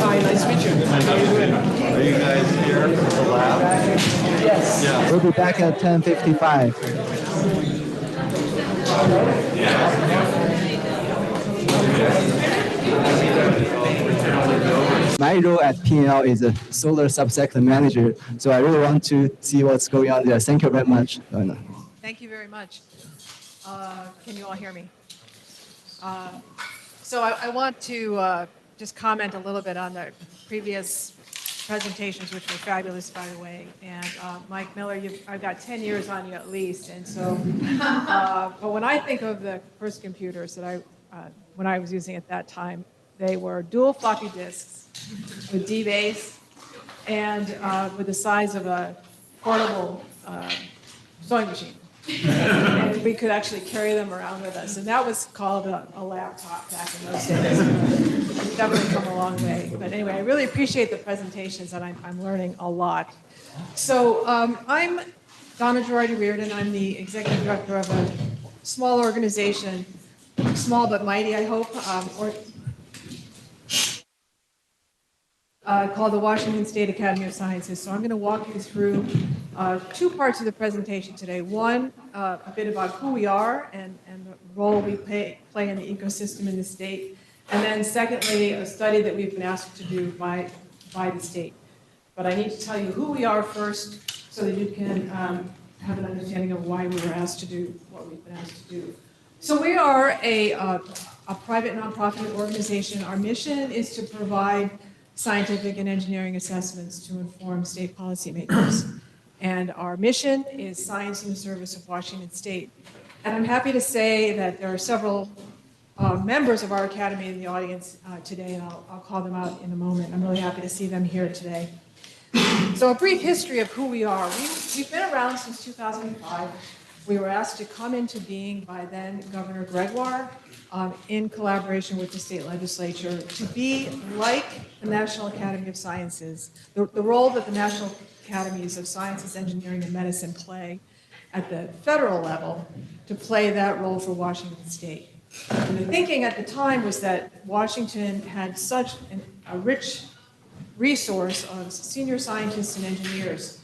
Hi, nice to meet you. How are you doing? Are you guys here for the lab? Yes. Yeah. We'll be back at 10:55. My role at P&L is a solar subsector manager, so I really want to see what's going on there. Thank you very much. Thank you very much. Can you all hear me? So I want to just comment a little bit on the previous presentations, which were fabulous, by the way. And Mike Miller, I've got 10 years on you at least. And so, but when I think of the first computers that when I was using at that time, they were dual floppy disks with D-base and with the size of a portable sewing machine. And we could actually carry them around with us. And that was called a laptop back in those days. It's definitely come a long way. But anyway, I really appreciate the presentations, and I'm learning a lot. So I'm Donna Girardi-Reardon. I'm the executive director of a small organization, small but mighty, I hope, called the Washington State Academy of Sciences. So I'm going to walk you through two parts of the presentation today. One, a bit about who we are and the role we play in the ecosystem in the state. And then secondly, a study that we've been asked to do by the state. But I need to tell you who we are first so that you can have an understanding of why we were asked to do what we've been asked to do. So we are a private nonprofit organization. Our mission is to provide scientific and engineering assessments to inform state policymakers. And our mission is science in the service of Washington State. And I'm happy to say that there are several members of our academy in the audience today, and I'll call them out in a moment. I'm really happy to see them here today. So a brief history of who we are. We've been around since 2005. We were asked to come into being by then Governor Gregoire in collaboration with the state legislature to be like the National Academy of Sciences, the role that the National Academies of Sciences, Engineering, and Medicine play at the federal level, to play that role for Washington State. And the thinking at the time was that Washington had such a rich resource of senior scientists and engineers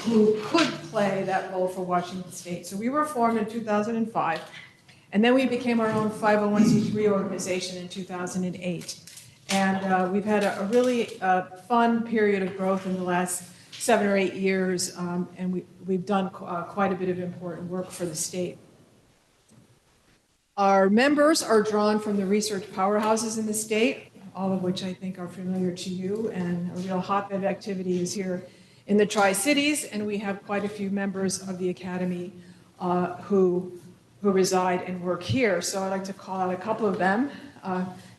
who could play that role for Washington State. So we were formed in 2005, and then we became our own 501c3 organization in 2008. And we've had a really fun period of growth in the last 7 or 8 years, and we've done quite a bit of important work for the state. Our members are drawn from the research powerhouses in the state, all of which I think are familiar to you, and a real hotbed of activity is here in the Tri-Cities, and we have quite a few members of the Academy who reside and work here. So I'd like to call out a couple of them,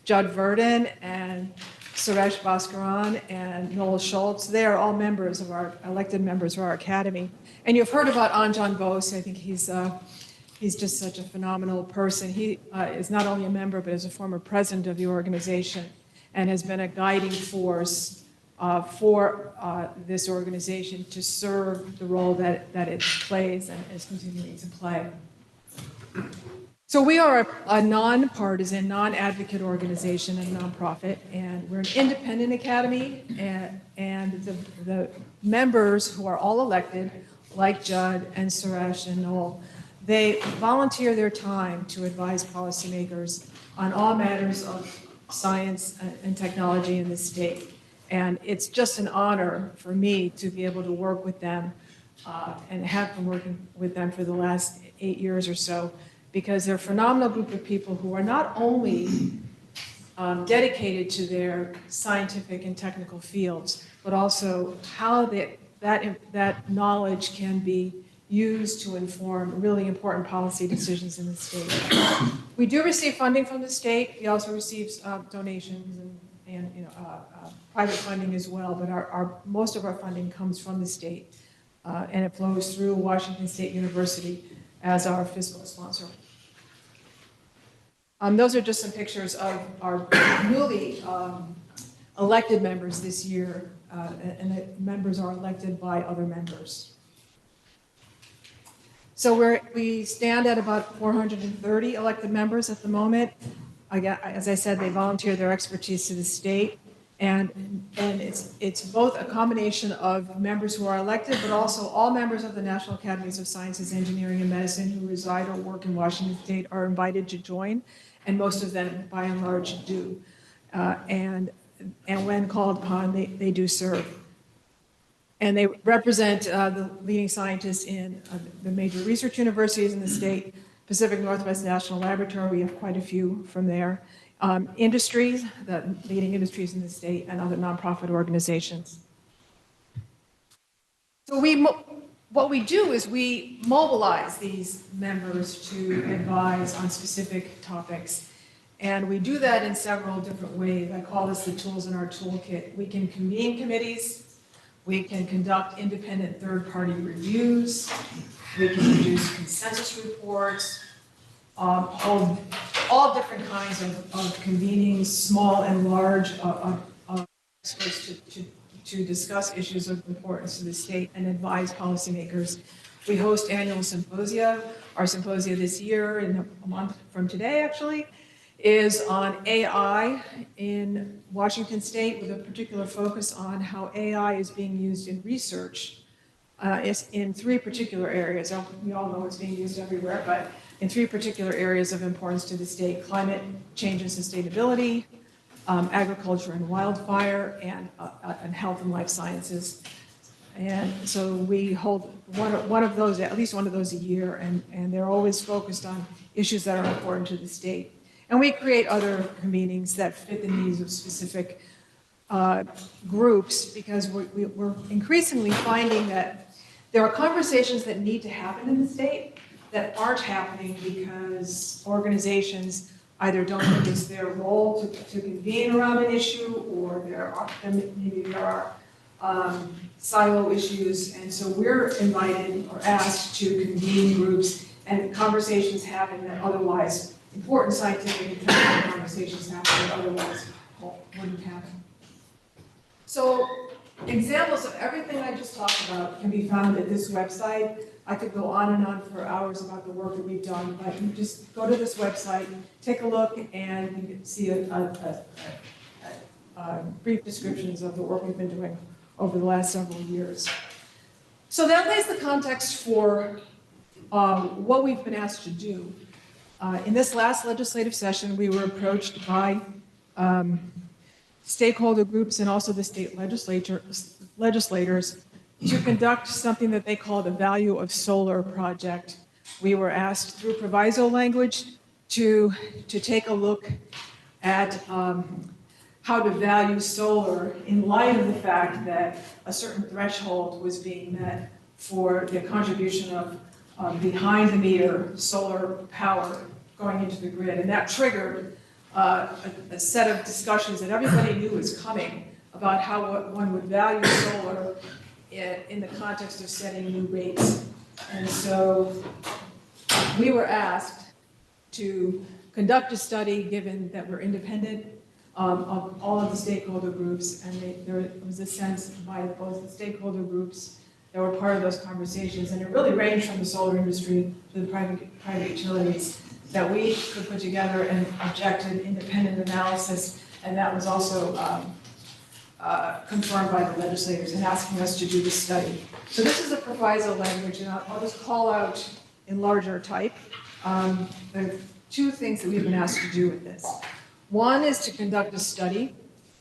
Judd Verdon and Suresh Bhaskaran and Noel Schultz. They are all members of our, elected members of our Academy. And you've heard about Anjan Bose. I think he's just such a phenomenal person. He is not only a member, but is a former president of the organization and has been a guiding force for this organization to serve the role that it plays and is continuing to play. So we are a nonpartisan, non-advocate organization and nonprofit, and we're an independent academy, and the members who are all elected, like Judd and Suresh and Noel, they volunteer their time to advise policymakers on all matters of science and technology in the state. And it's just an honor for me to be able to work with them and have been working with them for the last 8 years or so, because they're a phenomenal group of people who are not only dedicated to their scientific and technical fields, but also how that knowledge can be used to inform really important policy decisions in the state. We do receive funding from the state. We also receive donations and private funding as well, but most of our funding comes from the state, and it flows through Washington State University as our fiscal sponsor. Those are just some pictures of our newly elected members this year, and the members are elected by other members. So we stand at about 430 elected members at the moment. Again, as I said, they volunteer their expertise to the state. And it's both a combination of members who are elected, but also all members of the National Academies of Sciences, Engineering, and Medicine who reside or work in Washington State are invited to join, and most of them, by and large, do. And when called upon, they do serve. And they represent the leading scientists in the major research universities in the state, Pacific Northwest National Laboratory, we have quite a few from there, industries, the leading industries in the state, and other nonprofit organizations. So what we do is we mobilize these members to advise on specific topics. And we do that in several different ways. I call this the tools in our toolkit. We can convene committees. We can conduct independent third-party reviews. We can produce consensus reports, all different kinds of convenings, small and large, experts to discuss issues of importance to the state and advise policymakers. We host annual symposia. Our symposia this year, in a month from today actually, is on AI in Washington State, with a particular focus on how AI is being used in research in three particular areas. We all know it's being used everywhere, but in three particular areas of importance to the state: climate change and sustainability, agriculture and wildfire, and health and life sciences. And so we hold one of those, at least one of those a year, and they're always focused on issues that are important to the state. And we create other convenings that fit the needs of specific groups, because we're increasingly finding that there are conversations that need to happen in the state that aren't happening because organizations either don't think it's their role to convene around an issue, or maybe there are silo issues. And so we're invited or asked to convene groups, and conversations happen that otherwise, important scientific and technical conversations happen that otherwise wouldn't happen. So examples of everything I just talked about can be found at this website. I could go on and on for hours about the work that we've done, but you just go to this website, take a look, and you can see brief descriptions of the work we've been doing over the last several years. So that lays the context for what we've been asked to do. In this last legislative session, we were approached by stakeholder groups and also the state legislators to conduct something that they call the Value of Solar project. We were asked through proviso language to take a look at how to value solar in light of the fact that a certain threshold was being met for the contribution of behind-the-meter solar power going into the grid. And that triggered a set of discussions that everybody knew was coming about how one would value solar in the context of setting new rates. And so we were asked to conduct a study, given that we're independent of all of the stakeholder groups, and there was a sense by both the stakeholder groups that were part of those conversations, and it really ranged from the solar industry to the private utilities, that we could put together an objective, independent analysis, and that was also confirmed by the legislators in asking us to do this study. So this is a proviso language, and I'll just call out in larger type. There are two things that we've been asked to do with this. One is to conduct a study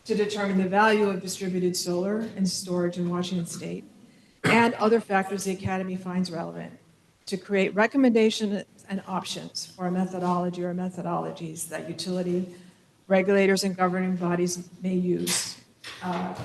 to determine the value of distributed solar and storage in Washington State and other factors the Academy finds relevant, to create recommendations and options for a methodology or methodologies that utility regulators and governing bodies may use. I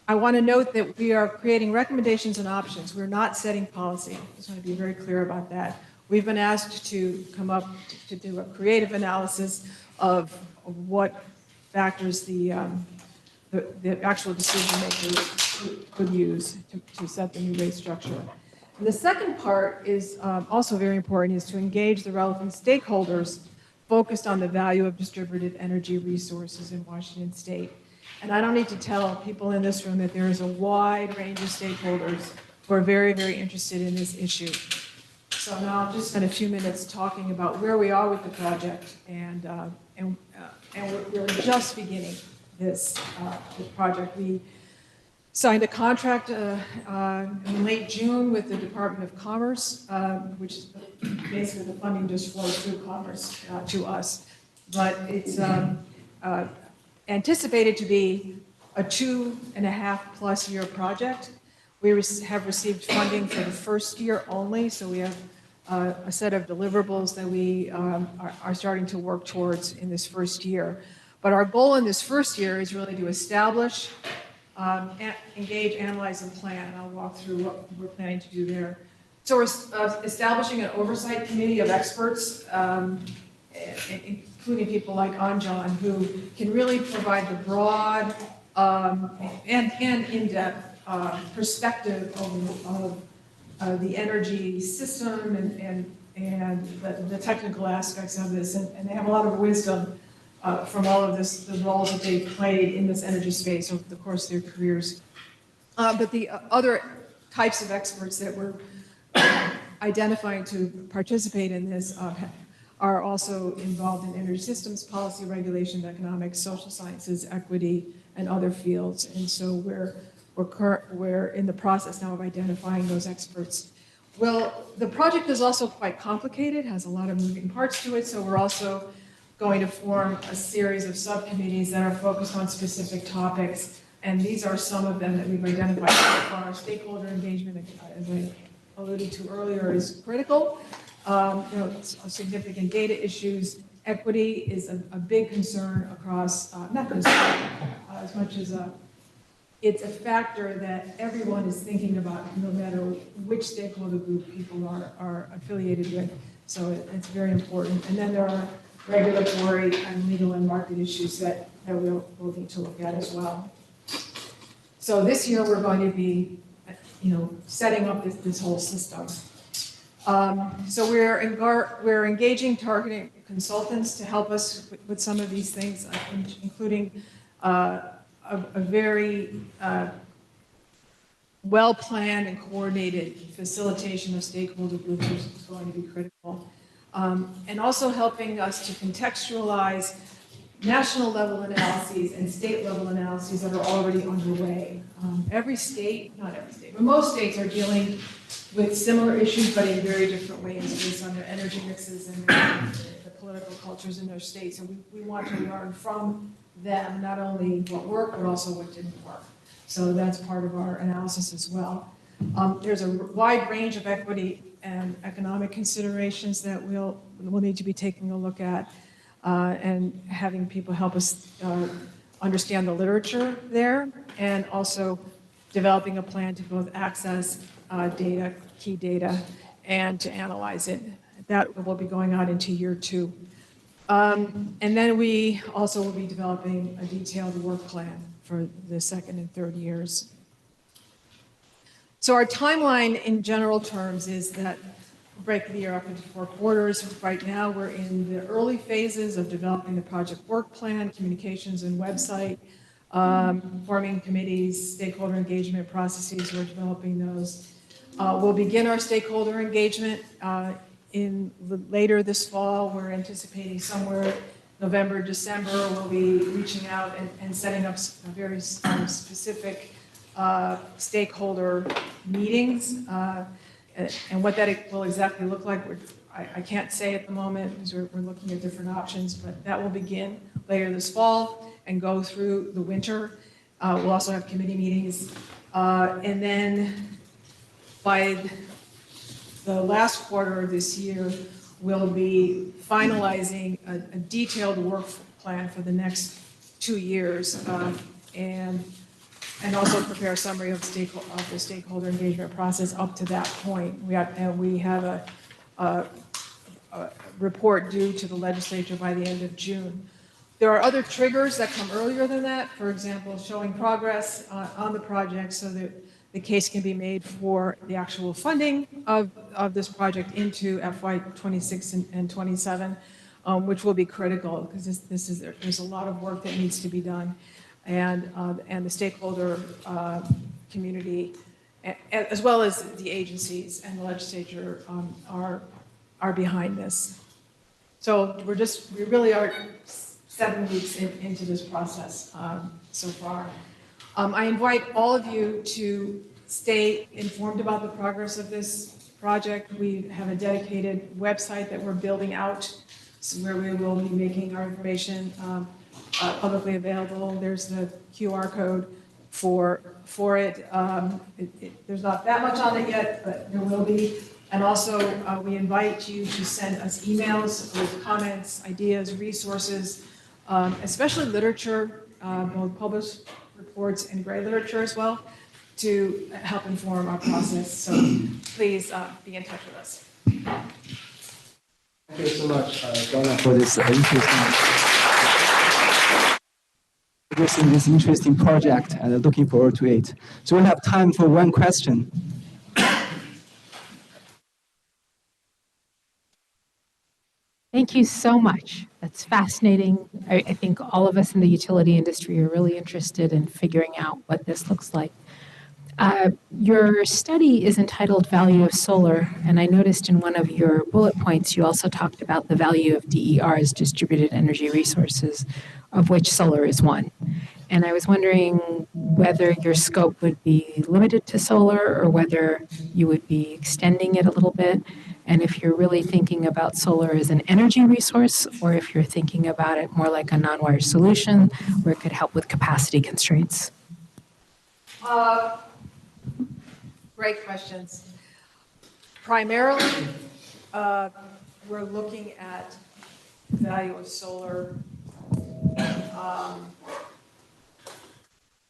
want to note that we are creating recommendations and options. We're not setting policy. I just want to be very clear about that. We've been asked to come up to do a creative analysis of what factors the actual decision maker could use to set the new rate structure. And the second part is also very important, is to engage the relevant stakeholders focused on the value of distributed energy resources in Washington State. And I don't need to tell people in this room that there is a wide range of stakeholders who are very, very interested in this issue. So now I'll just spend a few minutes talking about where we are with the project, and we're just beginning this project. We signed a contract in late June with the Department of Commerce, which is basically the funding just flows through Commerce to us. But it's anticipated to be a 2.5+ year project. We have received funding for the first year only, so we have a set of deliverables that we are starting to work towards in this first year. But our goal in this first year is really to establish, engage, analyze, and plan. I'll walk through what we're planning to do there. So we're establishing an oversight committee of experts, including people like Anjan, who can really provide the broad and in-depth perspective of the energy system and the technical aspects of this. And they have a lot of wisdom from all of this, the roles that they've played in this energy space over the course of their careers. But the other types of experts that we're identifying to participate in this are also involved in energy systems, policy, regulation, economics, social sciences, equity, and other fields. And so we're in the process now of identifying those experts. Well, the project is also quite complicated, has a lot of moving parts to it, so we're also going to form a series of subcommittees that are focused on specific topics. And these are some of them that we've identified so far. Our stakeholder engagement, as I alluded to earlier, is critical. Significant data issues. Equity is a big concern across, not concern, as much as it's a factor that everyone is thinking about, no matter which stakeholder group people are affiliated with. So it's very important. And then there are regulatory and legal and market issues that we'll need to look at as well. So this year we're going to be, setting up this whole system. So we're engaging targeting consultants to help us with some of these things, including a very well-planned and coordinated facilitation of stakeholder groups is going to be critical. And also helping us to contextualize national level analyses and state level analyses that are already underway. Every state, not every state, but most states are dealing with similar issues, but in very different ways based on their energy mixes and the political cultures in their states. And we want to learn from them, not only what worked, but also what didn't work. So that's part of our analysis as well. There's a wide range of equity and economic considerations that we'll need to be taking a look at and having people help us understand the literature there, and also developing a plan to both access data, key data, and to analyze it. That will be going on into year 2. And then we also will be developing a detailed work plan for the second and third years. So our timeline in general terms is that we'll break the year up into 4 quarters. Right now we're in the early phases of developing the project work plan, communications and website, forming committees, stakeholder engagement processes, we're developing those. We'll begin our stakeholder engagement later this fall. We're anticipating somewhere November, December, we'll be reaching out and setting up very specific stakeholder meetings. And what that will exactly look like, I can't say at the moment because we're looking at different options, but that will begin later this fall and go through the winter. We'll also have committee meetings. And then by the last quarter of this year, we'll be finalizing a detailed work plan for the next 2 years and also prepare a summary of the stakeholder engagement process up to that point. We have a report due to the legislature by the end of June. There are other triggers that come earlier than that. For example, showing progress on the project so that the case can be made for the actual funding of this project into FY26 and 27, which will be critical because there's a lot of work that needs to be done. and the stakeholder community, as well as the agencies and the legislature are behind this. So we really are 7 weeks into this process so far. I invite all of you to stay informed about the progress of this project. We have a dedicated website that we're building out, where we will be making our information publicly available. There's the QR code for it. There's not that much on it yet, but there will be. And also, we invite you to send us emails with comments, ideas, resources, especially literature, both published reports and gray literature as well, to help inform our process. So please be in touch with us. Thank you so much, Donna, for this interesting project, and looking forward to it. So we have time for one question. Thank you so much. That's fascinating. I think all of us in the utility industry are really interested in figuring out what this looks like. Your study is entitled Value of Solar, and I noticed in one of your bullet points you also talked about the value of DERs, distributed energy resources, of which solar is one. And I was wondering whether your scope would be limited to solar or whether you would be extending it a little bit, and if you're really thinking about solar as an energy resource or if you're thinking about it more like a non-wire solution where it could help with capacity constraints. Great questions. Primarily, we're looking at the value of solar.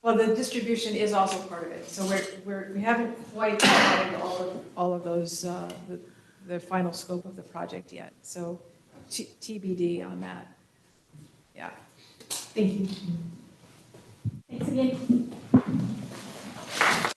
Well, the distribution is also part of it. So we haven't quite added all of those, the final scope of the project yet. So TBD on that. Yeah. Thank you. Thanks again.